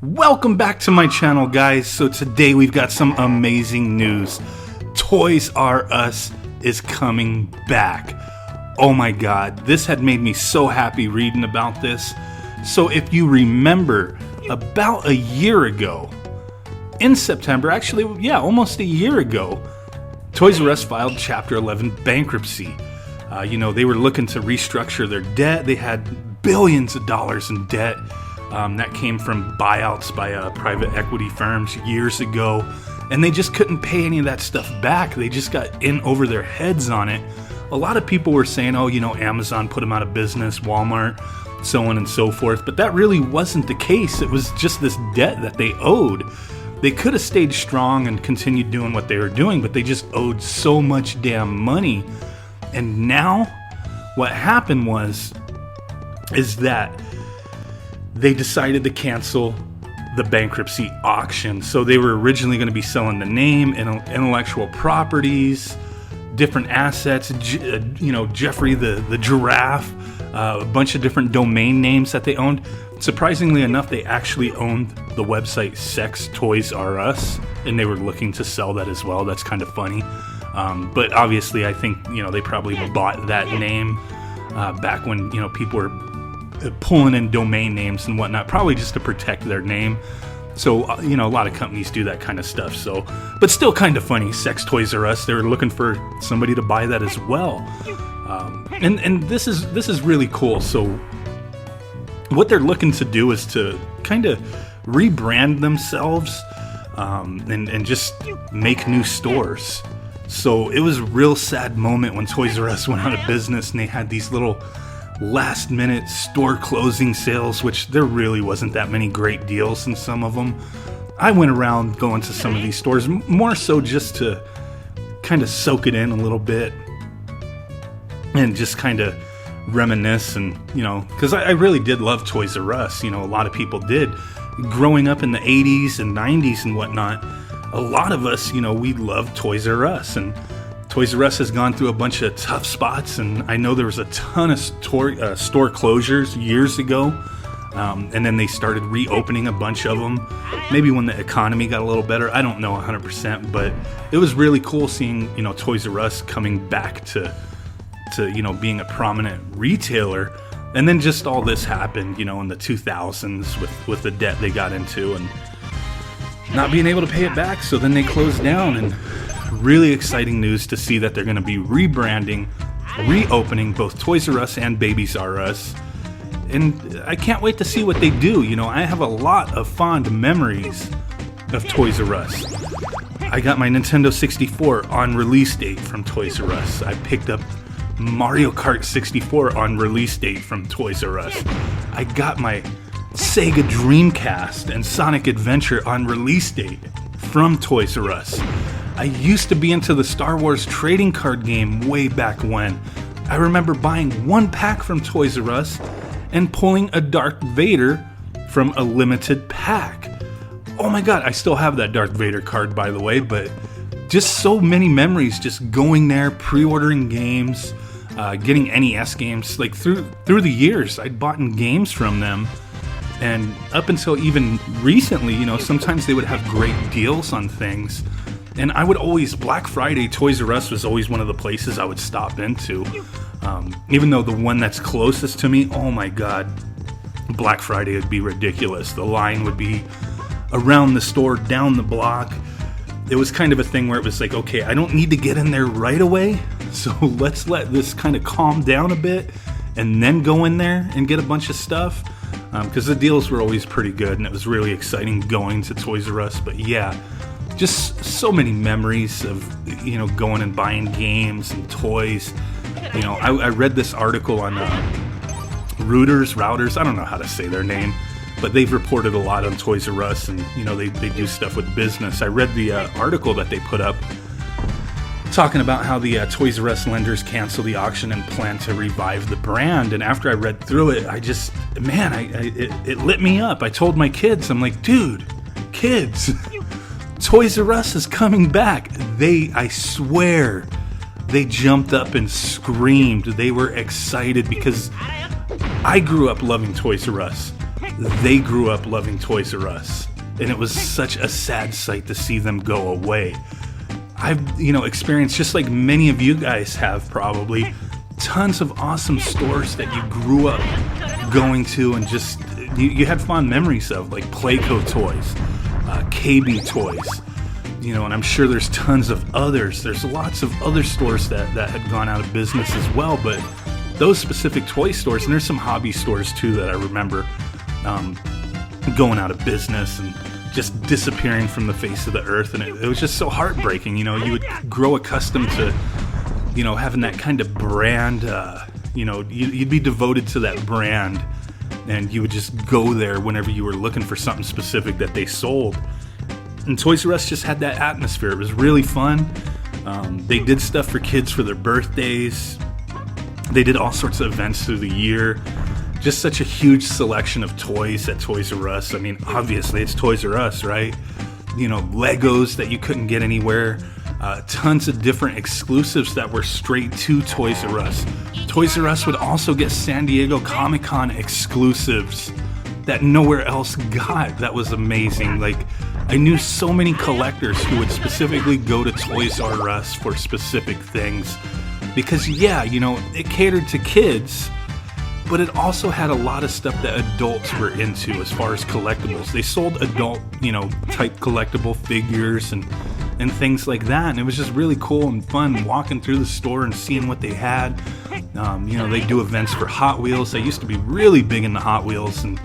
Welcome back to my channel, guys. So today we've got some amazing news. Toys R Us is coming back. Oh my God, this had made me so happy reading about this. So if you remember, about a year ago, in September, almost a year ago, Toys R Us filed Chapter 11 bankruptcy. They were looking to restructure their debt. They had billions of dollars in debt. That came from buyouts by private equity firms years ago, and they just couldn't pay any of that stuff back. They just got in over their heads on it. A lot of people were saying, Amazon put them out of business, Walmart, so on and so forth, but that really wasn't the case. It was just this debt that they owed. They could have stayed strong and continued doing what they were doing, but they just owed so much damn money. And now, what happened is that they decided to cancel the bankruptcy auction. So they were originally going to be selling the name, intellectual properties, different assets, Jeffrey the giraffe, a bunch of different domain names that they owned. Surprisingly enough, they actually owned the website Sex Toys R Us, and they were looking to sell that as well. That's kind of funny. But obviously, I think, they probably bought that name back when, people were pulling in domain names and whatnot, probably just to protect their name. So, a lot of companies do that kind of stuff. So, but still kind of funny. Sex Toys R Us, they were looking for somebody to buy that as well. And this is really cool. So, what they're looking to do is to kind of rebrand themselves and just make new stores. So it was a real sad moment when Toys R Us went out of business and they had these little last minute store closing sales, which there really wasn't that many great deals in some of them. I went around going to some of these stores more so just to kind of soak it in a little bit and just kind of reminisce, and because I really did love Toys R Us. A lot of people did growing up in the 80s and 90s and whatnot. A lot of us, we loved Toys R Us, and Toys R Us has gone through a bunch of tough spots, and I know there was a ton of store closures years ago, and then they started reopening a bunch of them, maybe when the economy got a little better. I don't know 100%, but it was really cool seeing, Toys R Us coming back to being a prominent retailer. And then just all this happened, in the 2000s with the debt they got into and not being able to pay it back. So then they closed down, and really exciting news to see that they're going to be rebranding, reopening both Toys R Us and Babies R Us. And I can't wait to see what they do. I have a lot of fond memories of Toys R Us. I got my Nintendo 64 on release date from Toys R Us. I picked up Mario Kart 64 on release date from Toys R Us. I got my Sega Dreamcast and Sonic Adventure on release date from Toys R Us. I used to be into the Star Wars trading card game way back when. I remember buying one pack from Toys R Us and pulling a Darth Vader from a limited pack. Oh my God, I still have that Darth Vader card, by the way, but just so many memories just going there, pre-ordering games, getting NES games. Like through the years, I'd bought games from them, and up until even recently, sometimes they would have great deals on things. And I would always, Black Friday, Toys R Us was always one of the places I would stop into. Even though the one that's closest to me, oh my God, Black Friday would be ridiculous. The line would be around the store, down the block. It was kind of a thing where it was like, okay, I don't need to get in there right away, so let's let this kind of calm down a bit and then go in there and get a bunch of stuff, because the deals were always pretty good, and it was really exciting going to Toys R Us. But yeah, just so many memories of, going and buying games and toys. I read this article on Routers, I don't know how to say their name, but they've reported a lot on Toys R Us, and they do stuff with business. I read the article that they put up talking about how the Toys R Us lenders canceled the auction and plan to revive the brand. And after I read through it, it lit me up. I told my kids, I'm like, dude, kids, Toys R Us is coming back. I swear, they jumped up and screamed. They were excited because I grew up loving Toys R Us. they grew up loving Toys R Us, and it was such a sad sight to see them go away. I've, experienced, just like many of you guys have probably, tons of awesome stores that you grew up going to and just, you had fond memories of, like Playco Toys, KB Toys, and I'm sure there's tons of others. There's lots of other stores that had gone out of business as well, but those specific toy stores, and there's some hobby stores too that I remember going out of business and just disappearing from the face of the earth, and it was just so heartbreaking. You would grow accustomed to, having that kind of brand, you'd be devoted to that brand, and you would just go there whenever you were looking for something specific that they sold. And Toys R Us just had that atmosphere. It was really fun. They did stuff for kids for their birthdays. They did all sorts of events through the year. Just such a huge selection of toys at Toys R Us. I mean, obviously it's Toys R Us, right? Legos that you couldn't get anywhere. Tons of different exclusives that were straight to Toys R Us. Toys R Us would also get San Diego Comic-Con exclusives that nowhere else got. That was amazing. Like, I knew so many collectors who would specifically go to Toys R Us for specific things. Because, it catered to kids, but it also had a lot of stuff that adults were into as far as collectibles. They sold adult, type collectible figures and things like that. And it was just really cool and fun walking through the store and seeing what they had. They do events for Hot Wheels. I used to be really big into Hot Wheels, and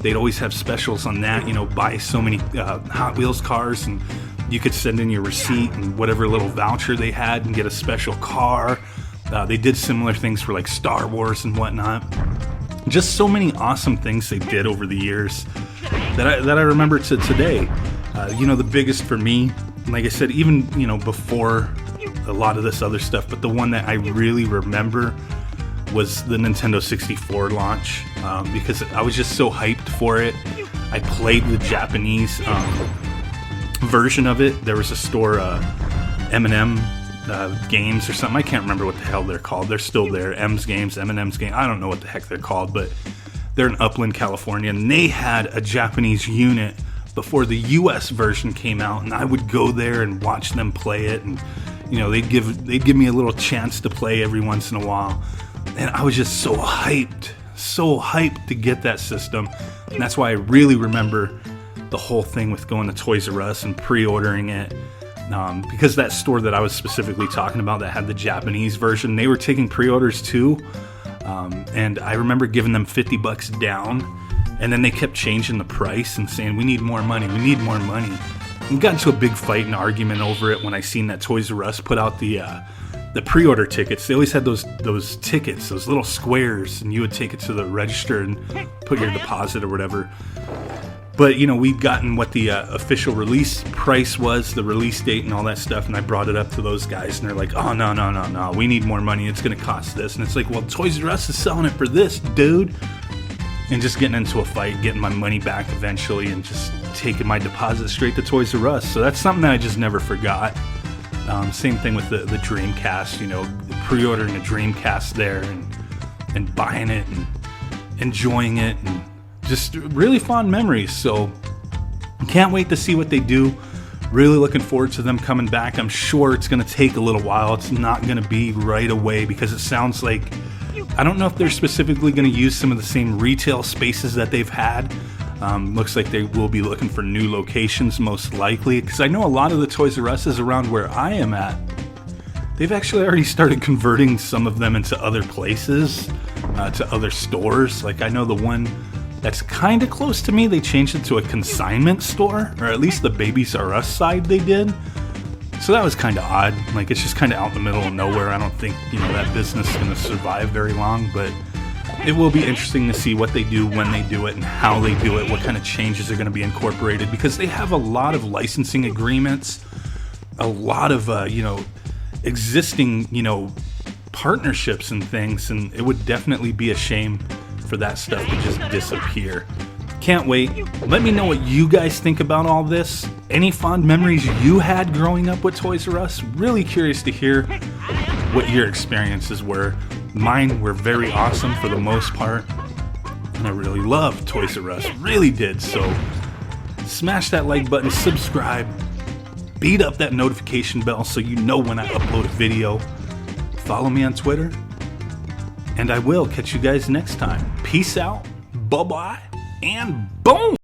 they'd always have specials on that. Buy so many Hot Wheels cars, and you could send in your receipt and whatever little voucher they had and get a special car. They did similar things for like Star Wars and whatnot. Just so many awesome things they did over the years that I remember to today. The biggest for me, like I said, even before a lot of this other stuff, but the one that I really remember was the Nintendo 64 launch, because I was just so hyped for it. I played the Japanese version of it. There was a store, M&M Games or something. I can't remember what the hell they're called. They're still there. M's Games, M&M's Games. I don't know what the heck they're called, but they're in Upland, California, and they had a Japanese unit before the US version came out, and I would go there and watch them play it, and they'd give me a little chance to play every once in a while, and I was just so hyped to get that system. And that's why I really remember the whole thing with going to Toys R Us and pre-ordering it. Because that store that I was specifically talking about that had the Japanese version, they were taking pre-orders too, and I remember giving them $50 down, and then they kept changing the price and saying, we need more money. We got into a big fight and argument over it when I seen that Toys R Us put out the pre-order tickets. They always had those tickets, those little squares, and you would take it to the register and put your deposit or whatever. But, we'd gotten what the official release price was, the release date and all that stuff, and I brought it up to those guys, and they're like, oh, no, we need more money, it's going to cost this. And it's like, well, Toys R Us is selling it for this, dude. And just getting into a fight, getting my money back eventually, and just taking my deposit straight to Toys R Us. So that's something that I just never forgot. Same thing with the Dreamcast, pre-ordering a Dreamcast there and buying it and enjoying it, and just really fond memories. So can't wait to see what they do. Really looking forward to them coming back. I'm sure it's going to take a little while. It's not going to be right away, because it sounds like, I don't know if they're specifically going to use some of the same retail spaces that they've had. Looks like they will be looking for new locations, most likely, because I know a lot of the Toys R Us around where I am at, they've actually already started converting some of them into other places, to other stores. Like, I know the one that's kind of close to me, they changed it to a consignment store, or at least the Babies R Us side they did. So that was kind of odd. Like, it's just kind of out in the middle of nowhere. I don't think, that business is going to survive very long, but it will be interesting to see what they do, when they do it, and how they do it, what kind of changes are going to be incorporated, because they have a lot of licensing agreements, a lot of, existing, partnerships and things, and it would definitely be a shame for that stuff to just disappear. Can't wait. Let me know what you guys think about all this. Any fond memories you had growing up with Toys R Us? Really curious to hear what your experiences were. Mine were very awesome for the most part. and I really loved Toys R Us, really did. So smash that like button, subscribe, beat up that notification bell so you know when I upload a video. Follow me on Twitter, and I will catch you guys next time. Peace out, bye-bye, and boom!